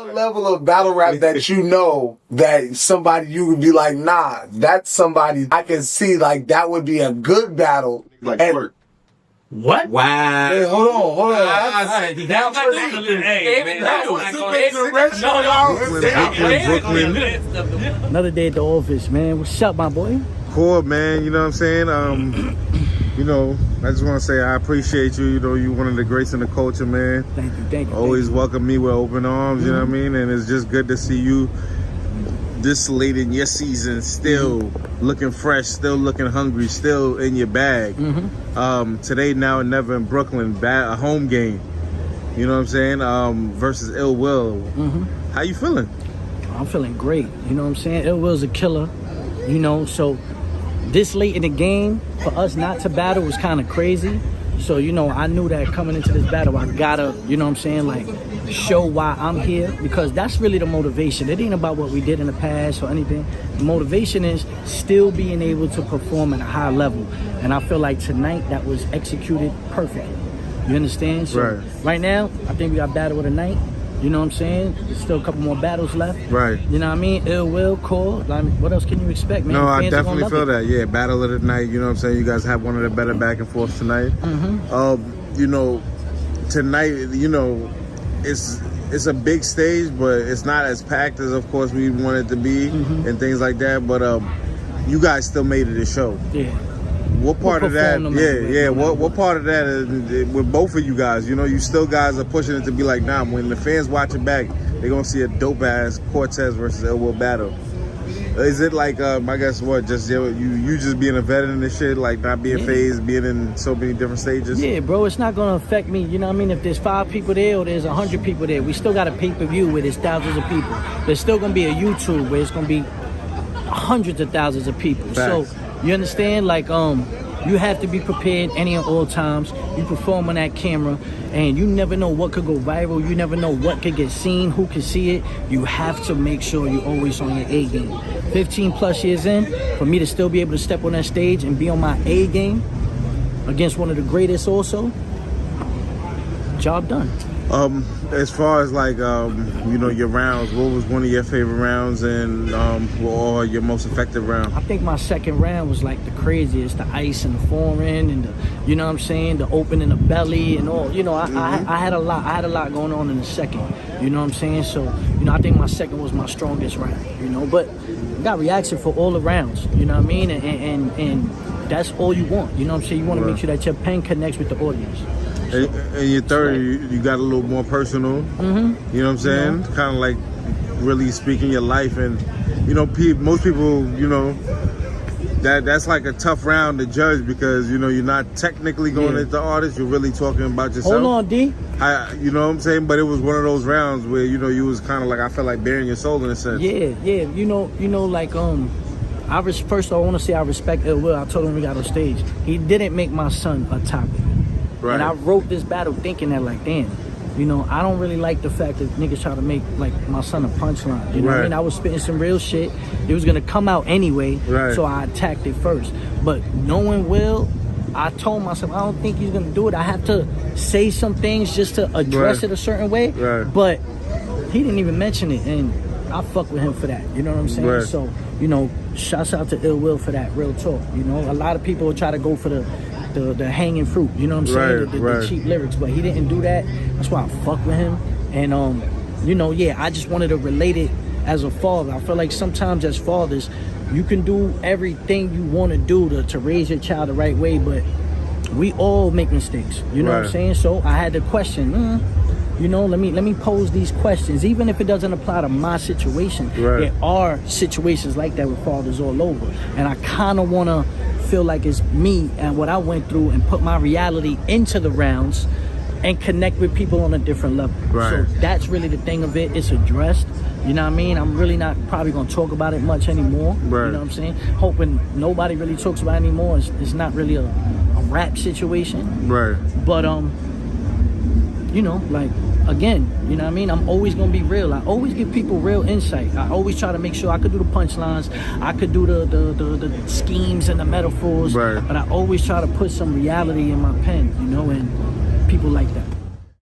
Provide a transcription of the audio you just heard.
one level of battle rap that you know that somebody you would be like, nah, that's somebody I can see like that would be a good battle. Like Twerk. What? Wow. Hey, hold on. Another day at the office, man. What's up, my boy? Cool, man. You know what I'm saying? You know, I just want to say I appreciate you. You know, you're one of the greats in the culture, man. Thank you. Always welcome me with open arms, you know what I mean? And it's just good to see you this late in your season, still looking fresh, still looking hungry, still in your bag. Today, now and never in Brooklyn, a home game. You know what I'm saying? Versus Ill Will. How you feeling? I'm feeling great. You know what I'm saying? Ill Will's a killer. You know, so this late in the game, for us not to battle was kind of crazy. So, you know, I knew that coming into this battle, I gotta, you know what I'm saying, like, show why I'm here, because that's really the motivation. It ain't about what we did in the past or anything. The motivation is still being able to perform at a high level. And I feel like tonight that was executed perfectly. You understand? So right now, I think we got battle of the night. You know what I'm saying? There's still a couple more battles left. Right. You know what I mean? Ill Will, Core. I mean, what else can you expect, man? No, I definitely feel that. Yeah, battle of the night. You know what I'm saying? You guys have one of the better back and forths tonight. You know, tonight, you know, it's a big stage, but it's not as packed as, of course, we want it to be and things like that. But you guys still made it a show. Yeah. What part of that? What part of that is with both of you guys? You know, you still guys are pushing it to be like, nah. When the fans watching back, they're gonna see a dope ass Cortez versus Ill Will battle. Is it like, I guess what? Just you just being a veteran and this shit, like not being phased, being in so many different stages. Yeah, bro, it's not gonna affect me. You know what I mean? If there's 5 people there or there's 100 people there, we still got a pay-per-view where there's thousands of people. There's still gonna be a YouTube where it's gonna be hundreds of thousands of people. Facts. So you understand? Like, you have to be prepared any and all times. You perform on that camera, and you never know what could go viral. You never know what could get seen, who can see it. You have to make sure you're always on your A game. 15 plus years in, for me to still be able to step on that stage and be on my A game against one of the greatest also, job done. As far as like, you know, your rounds, what was one of your favorite rounds and or your most effective round? I think my second round was like the craziest, the ice and the foreign and the, you know what I'm saying, the open in the belly and all. You know, I had a lot going on in the second, you know what I'm saying? So, you know, I think my second was my strongest round, you know, but I got reaction for all the rounds, you know what I mean? And that's all you want, you know what I'm saying? You want to make sure that your pen connects with the audience. And your third, you got a little more personal. You know what I'm saying? Kind of like really speaking your life, and you know, most people, you know, that's like a tough round to judge because you know you're not technically going at the artist. You're really talking about yourself. Hold on, D. You know what I'm saying? But it was one of those rounds where you know you was kind of like I felt like bearing your soul in a sense. Yeah. You know, like first I want to say I respect Ill Will. I told him we got on stage. He didn't make my son a topic. Right. And I wrote this battle thinking that like, damn, you know, I don't really like the fact that niggas try to make like my son a punchline. You know what I mean? I was spitting some real shit. It was gonna come out anyway, so I attacked it first. But knowing Will, I told myself I don't think he's gonna do it. I have to say some things just to address it a certain way. But he didn't even mention it, and I fuck with him for that. You know what I'm saying? So, you know, shouts out to Ill Will for that. Real talk. You know, a lot of people will try to go for the hanging fruit, you know what I'm saying? The cheap lyrics, but he didn't do that. That's why I fuck with him. And you know, I just wanted to relate it as a father. I feel like sometimes as fathers, you can do everything you want to do to raise your child the right way, but we all make mistakes. You know what I'm saying? So I had to question, you know, let me pose these questions, even if it doesn't apply to my situation. There are situations like that with fathers all over, and I kind of want to feel like it's me and what I went through and put my reality into the rounds and connect with people on a different level. So that's really the thing of it. It's addressed. You know what I mean? I'm really not probably going to talk about it much anymore. You know what I'm saying? Hoping nobody really talks about it anymore. It's not really a rap situation. But, you know, like, again, you know what I mean? I'm always going to be real. I always give people real insight. I always try to make sure I could do the punchlines. I could do the schemes and the metaphors. But I always try to put some reality in my pen, you know, and people like that.